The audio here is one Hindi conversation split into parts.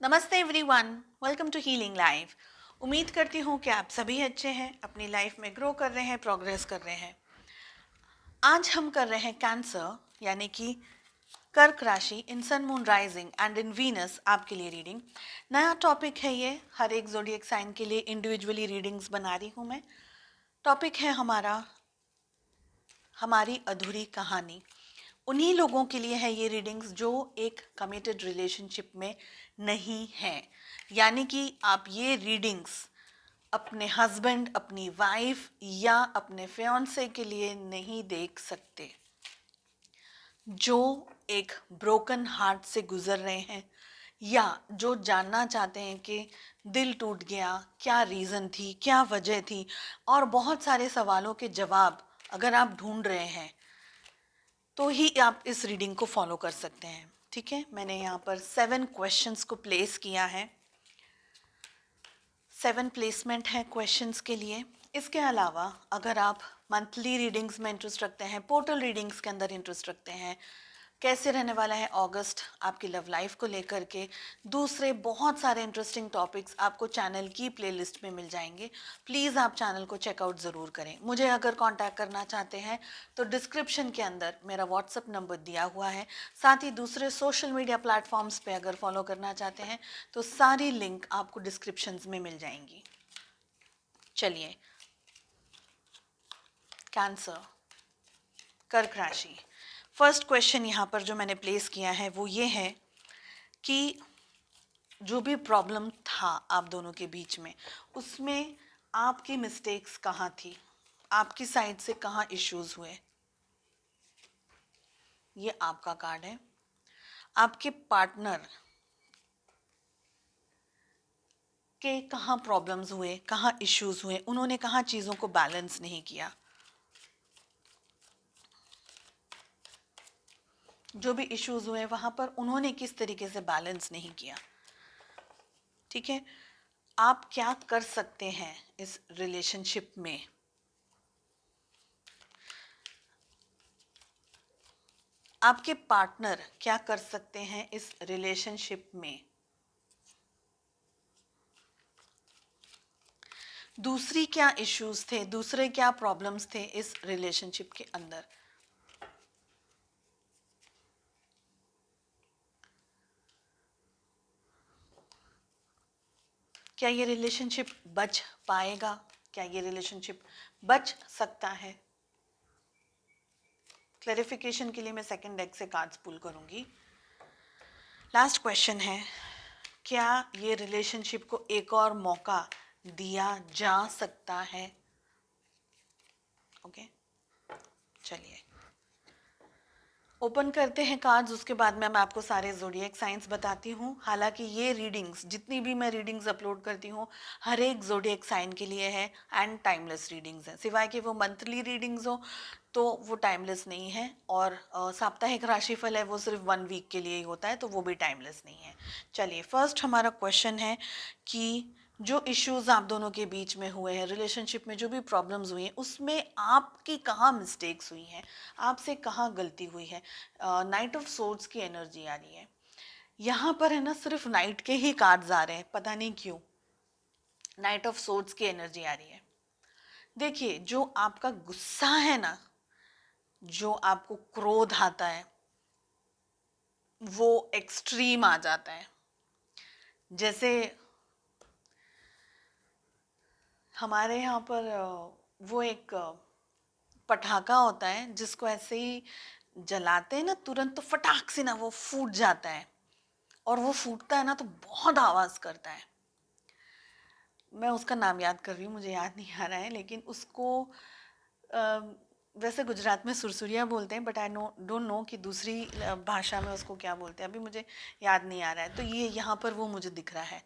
नमस्ते everyone, welcome to healing life. उम्मीद करती हूँ कि आप सभी अच्छे हैं, अपनी लाइफ में ग्रो कर रहे हैं, प्रोग्रेस कर रहे हैं। आज हम कर रहे हैं कैंसर यानी कि कर्क राशि in sun moon rising and in Venus आपके लिए रीडिंग। नया टॉपिक है ये, हर एक ज़ोडिएक साइन के लिए इंडिविजुअली रीडिंग्स बना रही हूँ मैं। टॉपिक है हमारी अधूरी कहानी। उन्हीं लोगों के लिए है ये रीडिंग्स जो एक कमिटेड रिलेशनशिप में नहीं हैं, यानी कि आप ये रीडिंग्स अपने हस्बैंड, अपनी वाइफ या अपने फियांसे के लिए नहीं देख सकते, जो एक ब्रोकन हार्ट से गुजर रहे हैं या जो जानना चाहते हैं कि दिल टूट गया, क्या रीज़न थी, क्या वजह थी, और बहुत सारे सवालों के जवाब अगर आप ढूंढ रहे हैं तो ही आप इस रीडिंग को फॉलो कर सकते हैं। ठीक है, मैंने यहाँ पर 7 क्वेश्चंस को प्लेस किया है। 7 प्लेसमेंट है क्वेश्चंस के लिए। इसके अलावा अगर आप मंथली रीडिंग्स में इंटरेस्ट रखते हैं, पोर्टल रीडिंग्स के अंदर इंटरेस्ट रखते हैं, कैसे रहने वाला है अगस्त आपकी लव लाइफ को लेकर के, दूसरे बहुत सारे इंटरेस्टिंग टॉपिक्स आपको चैनल की प्लेलिस्ट में मिल जाएंगे। प्लीज़ आप चैनल को चेकआउट ज़रूर करें। मुझे अगर कांटेक्ट करना चाहते हैं तो डिस्क्रिप्शन के अंदर मेरा व्हाट्सअप नंबर दिया हुआ है। साथ ही दूसरे सोशल मीडिया प्लेटफॉर्म्स पे अगर फॉलो करना चाहते हैं तो सारी लिंक आपको डिस्क्रिप्शन में मिल जाएंगी। चलिए, कैंसर, कर्क राशि। फर्स्ट क्वेश्चन यहाँ पर जो मैंने प्लेस किया है वो ये है कि जो भी प्रॉब्लम था आप दोनों के बीच में, उसमें आपकी मिस्टेक्स कहाँ थी, आपकी साइड से कहाँ इश्यूज हुए। ये आपका कार्ड है। आपके पार्टनर के कहाँ प्रॉब्लम्स हुए, कहाँ इश्यूज हुए, उन्होंने कहाँ चीज़ों को बैलेंस नहीं किया। जो भी इश्यूज हुए वहाँ पर उन्होंने किस तरीके से बैलेंस नहीं किया। ठीक है, आप क्या कर सकते हैं इस रिलेशनशिप में। आपके पार्टनर क्या कर सकते हैं इस रिलेशनशिप में। दूसरी क्या इश्यूज थे, दूसरे क्या प्रॉब्लम्स थे इस रिलेशनशिप के अंदर। क्या ये रिलेशनशिप बच पाएगा, क्या ये रिलेशनशिप बच सकता है। क्लैरिफिकेशन के लिए मैं सेकंड डेक से कार्ड्स पुल करूंगी। लास्ट क्वेश्चन है, क्या ये रिलेशनशिप को एक और मौका दिया जा सकता है। ओके, चलिए ओपन करते हैं कार्ड्स, उसके बाद मैं आपको सारे ज़ोडिएक साइंस बताती हूँ। हालांकि ये रीडिंग्स, जितनी भी मैं रीडिंग्स अपलोड करती हूँ, हर एक ज़ोडिएक साइन के लिए है एंड टाइमलेस रीडिंग्स हैं, सिवाय कि वो मंथली रीडिंग्स हो तो वो टाइमलेस नहीं है, और साप्ताहिक राशिफल है वो सिर्फ 1 वीक के लिए ही होता है, तो वो भी टाइमलेस नहीं है। चलिए, फर्स्ट हमारा क्वेश्चन है कि जो इश्यूज आप दोनों के बीच में हुए हैं, रिलेशनशिप में जो भी प्रॉब्लम्स हुई हैं, उसमें आपकी कहाँ मिस्टेक्स हुई हैं, आपसे कहाँ गलती हुई है। नाइट ऑफ सोर्ड्स की एनर्जी आ रही है यहाँ पर, है ना, सिर्फ नाइट के ही कार्ड्स आ रहे हैं, पता नहीं क्यों। नाइट ऑफ सोर्ड्स की एनर्जी आ रही है। देखिए, जो आपका गुस्सा है ना, जो आपको क्रोध आता है, वो एक्सट्रीम आ जाता है। जैसे हमारे यहाँ पर वो एक पटाखा होता है जिसको ऐसे ही जलाते हैं ना, तुरंत तो फटाक से ना वो फूट जाता है, और वो फूटता है ना तो बहुत आवाज़ करता है। मैं उसका नाम याद कर रही हूँ, मुझे याद नहीं आ रहा है, लेकिन उसको वैसे गुजरात में सुरसुरिया बोलते हैं, बट आई डोंट नो कि दूसरी भाषा में उसको क्या बोलते हैं, अभी मुझे याद नहीं आ रहा है। तो ये यहाँ पर वो मुझे दिख रहा है।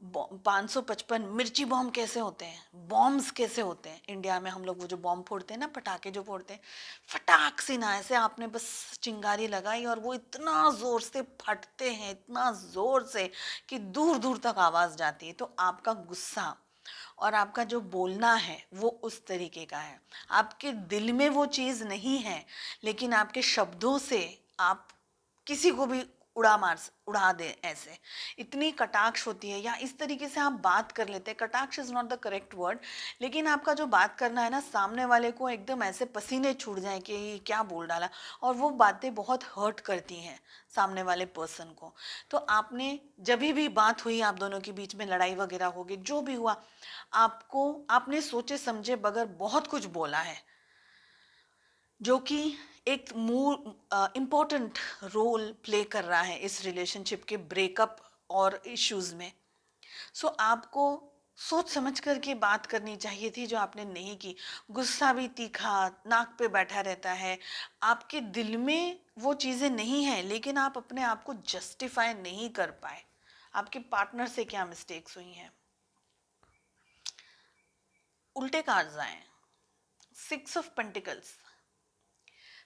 555 मिर्ची बॉम्ब कैसे होते हैं, बॉम्ब्स कैसे होते हैं इंडिया में, हम लोग वो जो बॉम्ब फोड़ते हैं ना, पटाखे जो फोड़ते हैं, फटाक से ना ऐसे आपने बस चिंगारी लगाई और वो इतना ज़ोर से फटते हैं, इतना ज़ोर से कि दूर दूर तक आवाज़ जाती है। तो आपका गुस्सा और आपका जो बोलना है वो उस तरीके का है। आपके दिल में वो चीज़ नहीं है, लेकिन आपके शब्दों से आप किसी को भी उड़ा दे ऐसे, इतनी कटाक्ष होती है, या इस तरीके से आप बात कर लेते हैं, कटाक्ष is not the correct word, लेकिन आपका जो बात करना है ना, सामने वाले को एकदम ऐसे पसीने छूट जाए कि ये क्या बोल डाला, और वो बातें बहुत हर्ट करती हैं सामने वाले पर्सन को। तो आपने जब भी बात हुई, आप दोनों के बीच में लड़ाई वगैरह होगी, जो भी हुआ, आपने सोचे समझे बगैर बहुत कुछ बोला है, जो कि एक इम्पोर्टेंट रोल प्ले कर रहा है इस रिलेशनशिप के ब्रेकअप और इश्यूज में। सो आपको सोच समझ करके बात करनी चाहिए थी, जो आपने नहीं की। गुस्सा भी तीखा नाक पे बैठा रहता है, आपके दिल में वो चीज़ें नहीं है, लेकिन आप अपने आप को जस्टिफाई नहीं कर पाए। आपके पार्टनर से क्या मिस्टेक्स हुई हैं? उल्टे कार्ड्स आए, 6 ऑफ पेंटिकल्स।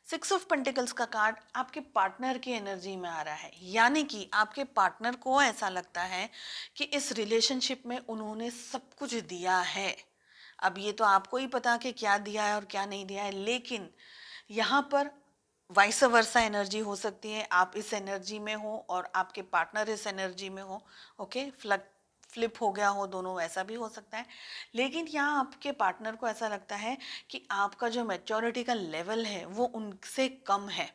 6 ऑफ पेंटिकल्स का कार्ड आपके पार्टनर की एनर्जी में आ रहा है, यानी कि आपके पार्टनर को ऐसा लगता है कि इस रिलेशनशिप में उन्होंने सब कुछ दिया है। अब ये तो आपको ही पता कि क्या दिया है और क्या नहीं दिया है, लेकिन यहाँ पर वाइस वर्सा एनर्जी हो सकती है, आप इस एनर्जी में हो और आपके पार्टनर इस एनर्जी में हो। ओके, फ्लिप हो गया हो दोनों, ऐसा भी हो सकता है। लेकिन यहाँ आपके पार्टनर को ऐसा लगता है कि आपका जो मैच्योरिटी का लेवल है वो उनसे कम है,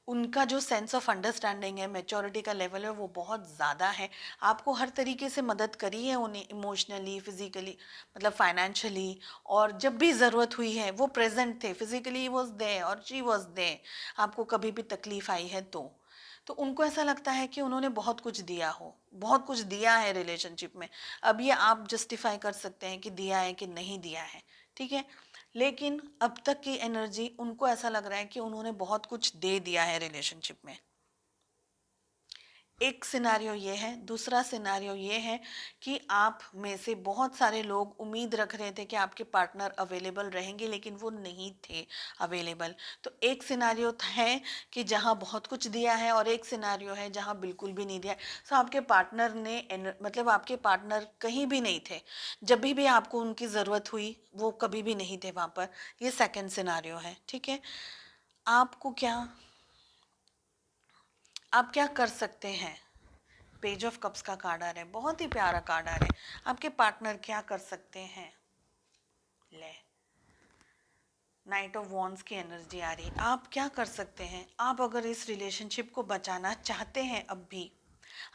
उनका जो सेंस ऑफ अंडरस्टैंडिंग है, मैच्योरिटी का लेवल है, वो बहुत ज़्यादा है। आपको हर तरीके से मदद करी है उन्हें, इमोशनली, फिजिकली, मतलब फाइनेंशियली, और जब भी ज़रूरत हुई है वो प्रेजेंट थे, फिजिकली ही वॉज देयर और शी वॉज देयर। आपको कभी भी तकलीफ आई है तो उनको ऐसा लगता है कि उन्होंने बहुत कुछ दिया हो, बहुत कुछ दिया है रिलेशनशिप में। अब ये आप जस्टिफाई कर सकते हैं कि दिया है कि नहीं दिया है, ठीक है, लेकिन अब तक की एनर्जी उनको ऐसा लग रहा है कि उन्होंने बहुत कुछ दे दिया है रिलेशनशिप में। एक सिनारियो ये है। दूसरा सिनारियो ये है कि आप में से बहुत सारे लोग उम्मीद रख रहे थे कि आपके पार्टनर अवेलेबल रहेंगे, लेकिन वो नहीं थे अवेलेबल। तो एक सिनारियो है कि जहाँ बहुत कुछ दिया है, और एक सिनारियो है जहाँ बिल्कुल भी नहीं दिया है। सो आपके पार्टनर ने मतलब आपके पार्टनर कहीं भी नहीं थे, जब भी आपको उनकी ज़रूरत हुई वो कभी भी नहीं थे वहाँ पर। ये सेकंड सिनारियो है, ठीक है। आपको क्या आप क्या कर सकते हैं? पेज ऑफ कप्स का कार्ड आ रहा है, बहुत ही प्यारा कार्ड आ रहा है। आपके पार्टनर क्या कर सकते हैं? ले, नाइट ऑफ वॉन्ड्स की एनर्जी आ रही है। आप क्या कर सकते हैं? आप अगर इस रिलेशनशिप को बचाना चाहते हैं, अब भी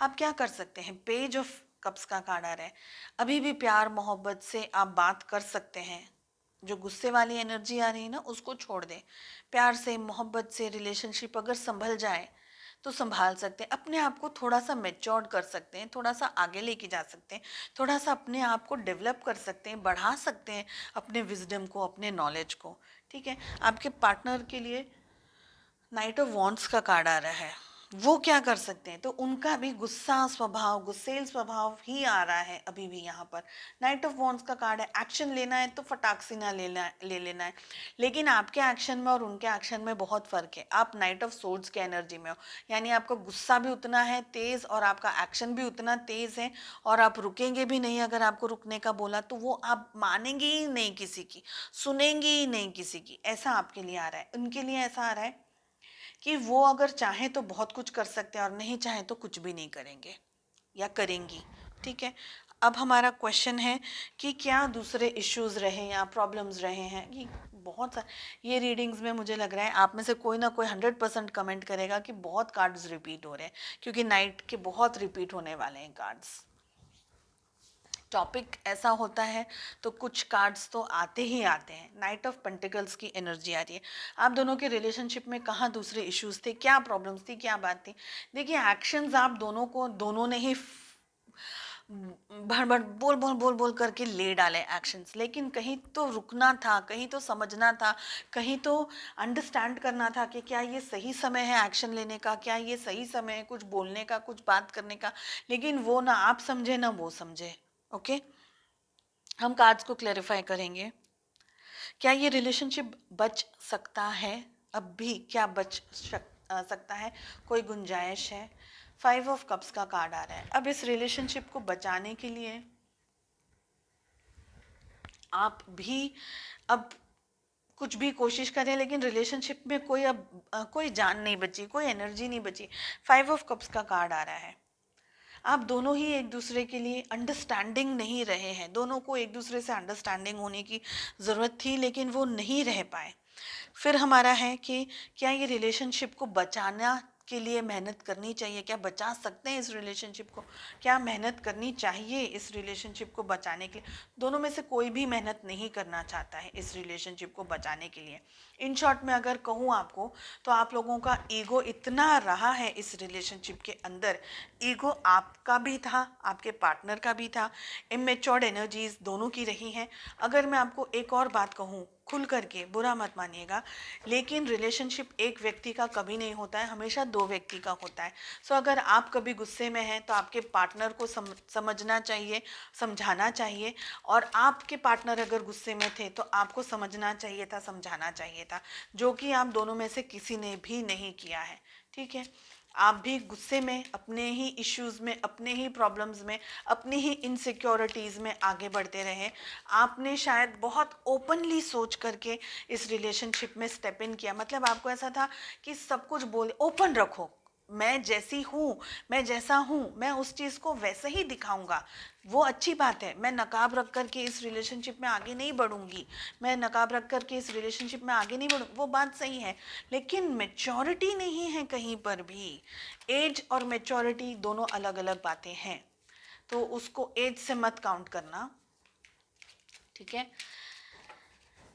आप क्या कर सकते हैं? पेज ऑफ कप्स का कार्ड आ रहा है। अभी भी प्यार मोहब्बत से आप बात कर सकते हैं। जो गुस्से वाली एनर्जी आ रही है ना, उसको छोड़ दें। प्यार से, मोहब्बत से रिलेशनशिप अगर संभल जाए तो संभाल सकते हैं। अपने आप को थोड़ा सा मैच्योर्ड कर सकते हैं, थोड़ा सा आगे लेके जा सकते हैं, थोड़ा सा अपने आप को डेवलप कर सकते हैं, बढ़ा सकते हैं अपने विजडम को, अपने नॉलेज को, ठीक है। आपके पार्टनर के लिए नाइट ऑफ वॉन्ड्स का कार्ड आ रहा है। वो क्या कर सकते हैं? तो उनका भी गुस्सा स्वभाव, गुस्सेल स्वभाव ही आ रहा है अभी भी यहाँ पर। नाइट ऑफ वॉन्ड्स का कार्ड है। एक्शन लेना है तो फटाक से ना ले लेना है, लेकिन आपके एक्शन में और उनके एक्शन में बहुत फर्क है। आप नाइट ऑफ सोर्ड्स के एनर्जी में हो, यानी आपका गुस्सा भी उतना है तेज और आपका एक्शन भी उतना तेज है, और आप रुकेंगे भी नहीं। अगर आपको रुकने का बोला तो वो आप मानेंगे ही नहीं किसी की, सुनेंगे ही नहीं किसी की। ऐसा आपके लिए आ रहा है। उनके लिए ऐसा आ रहा है कि वो अगर चाहें तो बहुत कुछ कर सकते हैं और नहीं चाहें तो कुछ भी नहीं करेंगे या करेंगी, ठीक है। अब हमारा क्वेश्चन है कि क्या दूसरे इश्यूज रहे या प्रॉब्लम्स रहे हैं? कि बहुत सारे ये रीडिंग्स में मुझे लग रहा है आप में से कोई ना कोई 100% कमेंट करेगा कि बहुत कार्ड्स रिपीट हो रहे हैं, क्योंकि नाइट के बहुत रिपीट होने वाले हैं कार्ड्स। टॉपिक ऐसा होता है तो कुछ कार्ड्स तो आते ही आते हैं। नाइट ऑफ पेंटिकल्स की एनर्जी आ रही है। आप दोनों के रिलेशनशिप में कहाँ दूसरे इश्यूज थे, क्या प्रॉब्लम्स थी, क्या बात थी? देखिए, एक्शंस आप दोनों ने ही भड़ भड़ बोल बोल बोल बोल करके ले डाले एक्शंस, लेकिन कहीं तो रुकना था, कहीं तो समझना था, कहीं तो अंडरस्टैंड करना था कि क्या ये सही समय है एक्शन लेने का, क्या ये सही समय है कुछ बोलने का, कुछ बात करने का। लेकिन वो ना आप समझे ना वो समझे। ओके, हम कार्ड्स को क्लैरिफाई करेंगे। क्या ये रिलेशनशिप बच सकता है? अब भी क्या सकता है? कोई गुंजाइश है? 5 ऑफ कप्स का कार्ड आ रहा है। अब इस रिलेशनशिप को बचाने के लिए आप भी अब कुछ भी कोशिश करें, लेकिन रिलेशनशिप में कोई अब कोई जान नहीं बची, कोई एनर्जी नहीं बची। 5 ऑफ कप्स का कार्ड आ रहा है। आप दोनों ही एक दूसरे के लिए अंडरस्टैंडिंग नहीं रहे हैं, दोनों को एक दूसरे से अंडरस्टैंडिंग होने की ज़रूरत थी लेकिन वो नहीं रह पाए। फिर हमारा है कि क्या ये रिलेशनशिप को बचाना के लिए मेहनत करनी चाहिए, क्या बचा सकते हैं इस रिलेशनशिप को, क्या मेहनत करनी चाहिए इस रिलेशनशिप को बचाने के लिए। दोनों में से कोई भी मेहनत नहीं करना चाहता है इस रिलेशनशिप को बचाने के लिए। इन शॉर्ट में अगर कहूँ आपको, तो आप लोगों का ईगो इतना रहा है इस रिलेशनशिप के अंदर। ईगो आपका भी था, आपके पार्टनर का भी था, इमेच्योर्ड एनर्जीज दोनों की रही हैं। अगर मैं आपको एक और बात कहूँ, खुल करके बुरा मत मानिएगा, लेकिन रिलेशनशिप एक व्यक्ति का कभी नहीं होता है, हमेशा दो व्यक्ति का होता है। सो अगर आप कभी गुस्से में हैं तो आपके पार्टनर को समझना चाहिए, समझाना चाहिए, और आपके पार्टनर अगर गुस्से में थे तो आपको समझना चाहिए था, समझाना चाहिए था, जो कि आप दोनों में से किसी ने भी नहीं किया है। ठीक है, आप भी गुस्से में अपने ही इश्यूज में, अपने ही प्रॉब्लम्स में, अपनी ही इनसिक्योरिटीज़ में आगे बढ़ते रहे। आपने शायद बहुत ओपनली सोच करके इस रिलेशनशिप में स्टेप इन किया, मतलब आपको ऐसा था कि सब कुछ बोले, ओपन रखो, मैं जैसी हूँ, मैं जैसा हूँ, मैं उस चीज़ को वैसे ही दिखाऊंगा। वो अच्छी बात है, मैं नकाब रख करके इस रिलेशनशिप में आगे नहीं बढ़ूंगी, मैं नकाब रख करके इस रिलेशनशिप में आगे नहीं बढ़ूँ, वो बात सही है, लेकिन मेच्योरिटी नहीं है कहीं पर भी। एज और मेच्योरिटी दोनों अलग अलग बातें हैं, तो उसको एज से मत काउंट करना। ठीक है,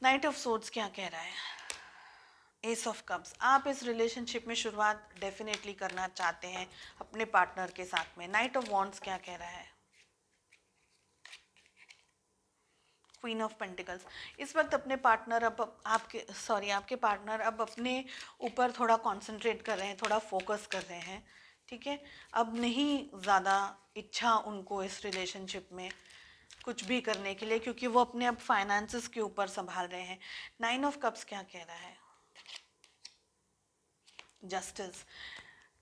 नाइट ऑफ सोर्ड्स क्या कह रहा है? एस ऑफ कप्स, आप इस रिलेशनशिप में शुरुआत डेफिनेटली करना चाहते हैं अपने पार्टनर के साथ में। नाइट ऑफ वॉन्ड्स क्या कह रहा है? क्वीन ऑफ पेंटिकल्स, इस वक्त अपने पार्टनर आपके पार्टनर अब अपने ऊपर थोड़ा कंसंट्रेट कर रहे हैं, थोड़ा फोकस कर रहे हैं। ठीक है, अब नहीं ज़्यादा इच्छा उनको इस रिलेशनशिप में कुछ भी करने के लिए, क्योंकि वो अपने अब फाइनेंसेस के ऊपर संभाल रहे हैं। 9 ऑफ कप्स क्या कह रहा है? जस्टिस,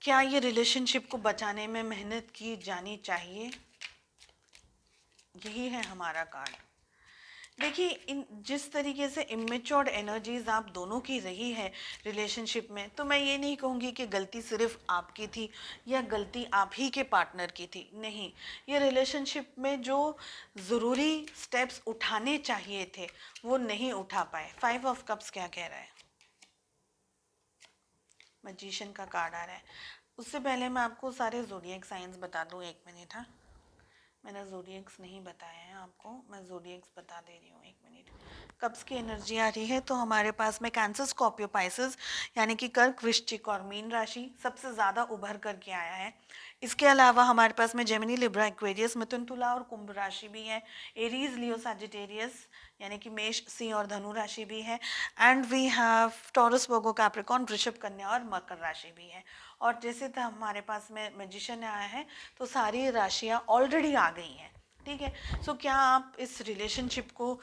क्या ये रिलेशनशिप को बचाने में मेहनत की जानी चाहिए? यही है हमारा कार्ड। देखिए, इन जिस तरीके से इमेच्योर्ड एनर्जीज आप दोनों की रही है रिलेशनशिप में, तो मैं ये नहीं कहूँगी कि गलती सिर्फ आपकी थी या गलती आप ही के पार्टनर की थी, नहीं। ये रिलेशनशिप में जो ज़रूरी स्टेप्स उठाने चाहिए थे वो नहीं उठा पाए। 5 ऑफ कप्स क्या कह रहा है? मैजिशियन का कार्ड आ रहा है। उससे पहले मैं आपको सारे ज़ोडिएक साइंस बता दूँ, 1 मिनट। हाँ, मैंने ज़ोडिएक्स नहीं बताए हैं आपको, मैं ज़ोडिएक्स बता दे रही हूँ, 1 मिनट। कब्ज़ की एनर्जी आ रही है, तो हमारे पास में कैंसर, स्कॉर्पियो, पाइसेस यानी कि कर्क, वृश्चिक और मीन राशि सबसे ज़्यादा उभर करके आया है। इसके अलावा हमारे पास में जेमिनी, लिब्रा, एक्वेरियस, मिथुन, तुला और कुंभ राशि भी है। एरीज, लियो, सजिटेरियस यानी कि मेष, सिंह और धनु राशि भी है। And we have Taurus, Virgo, Capricorn, वृषभ, कन्या और मकर राशि भी है। और जैसे तो हमारे पास में मैजिशियन आया है, तो सारी राशियाँ ऑलरेडी आ गई हैं। ठीक है, सो क्या आप इस रिलेशनशिप को,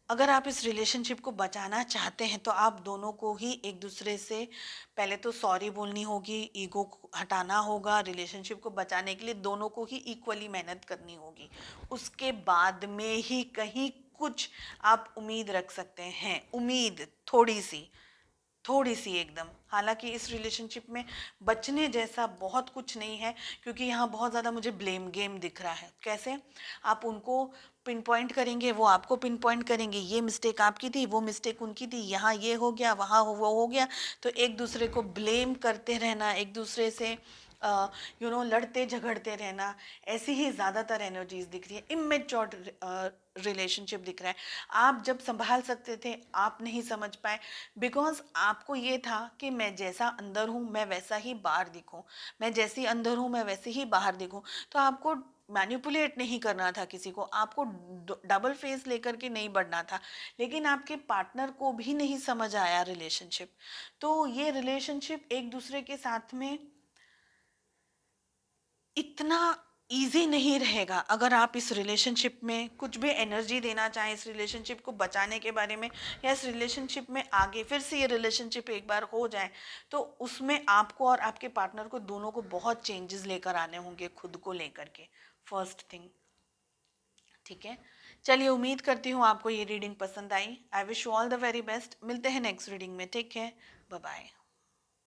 अगर आप इस रिलेशनशिप को बचाना चाहते हैं, तो आप दोनों को ही एक दूसरे से पहले तो सॉरी बोलनी होगी, ईगो को हटाना होगा, रिलेशनशिप को बचाने के लिए दोनों को ही इक्वली मेहनत करनी होगी। उसके बाद में ही कहीं कुछ आप उम्मीद रख सकते हैं, उम्मीद थोड़ी सी एकदम। हालांकि इस रिलेशनशिप में बचने जैसा बहुत कुछ नहीं है, क्योंकि यहाँ बहुत ज़्यादा मुझे ब्लेम गेम दिख रहा है। कैसे? आप उनको पिन पॉइंट करेंगे, वो आपको पिन पॉइंट करेंगे, ये मिस्टेक आपकी थी, वो मिस्टेक उनकी थी, यहाँ ये हो गया, वहाँ वो हो गया, तो एक दूसरे को ब्लेम करते रहना, एक दूसरे से लड़ते झगड़ते रहना, ऐसी ही ज़्यादातर एनर्जीज दिख रही है। इमेच्योर्ड रिलेशनशिप दिख रहा है। आप जब संभाल सकते थे आप नहीं समझ पाए, बिकॉज आपको ये था कि मैं जैसा अंदर हूँ मैं वैसा ही बाहर दिखूँ, मैं जैसी अंदर हूँ मैं वैसे ही बाहर दिखूँ। तो आपको मैनिपुलेट नहीं करना था किसी को, आपको डबल फेस लेकर के नहीं बढ़ना था। लेकिन आपके पार्टनर को भी नहीं समझ आया रिलेशनशिप, तो ये रिलेशनशिप एक दूसरे के साथ में इतना इजी नहीं रहेगा। अगर आप इस रिलेशनशिप में कुछ भी एनर्जी देना चाहें, इस रिलेशनशिप को बचाने के बारे में, या इस रिलेशनशिप में आगे फिर से ये रिलेशनशिप एक बार हो जाए, तो उसमें आपको और आपके पार्टनर को दोनों को बहुत चेंजेस लेकर आने होंगे खुद को लेकर के, फर्स्ट थिंग। ठीक है, चलिए, उम्मीद करती हूँ आपको ये रीडिंग पसंद आई। I wish you all the very best. मिलते हैं नेक्स्ट रीडिंग में। Take care. Bye bye.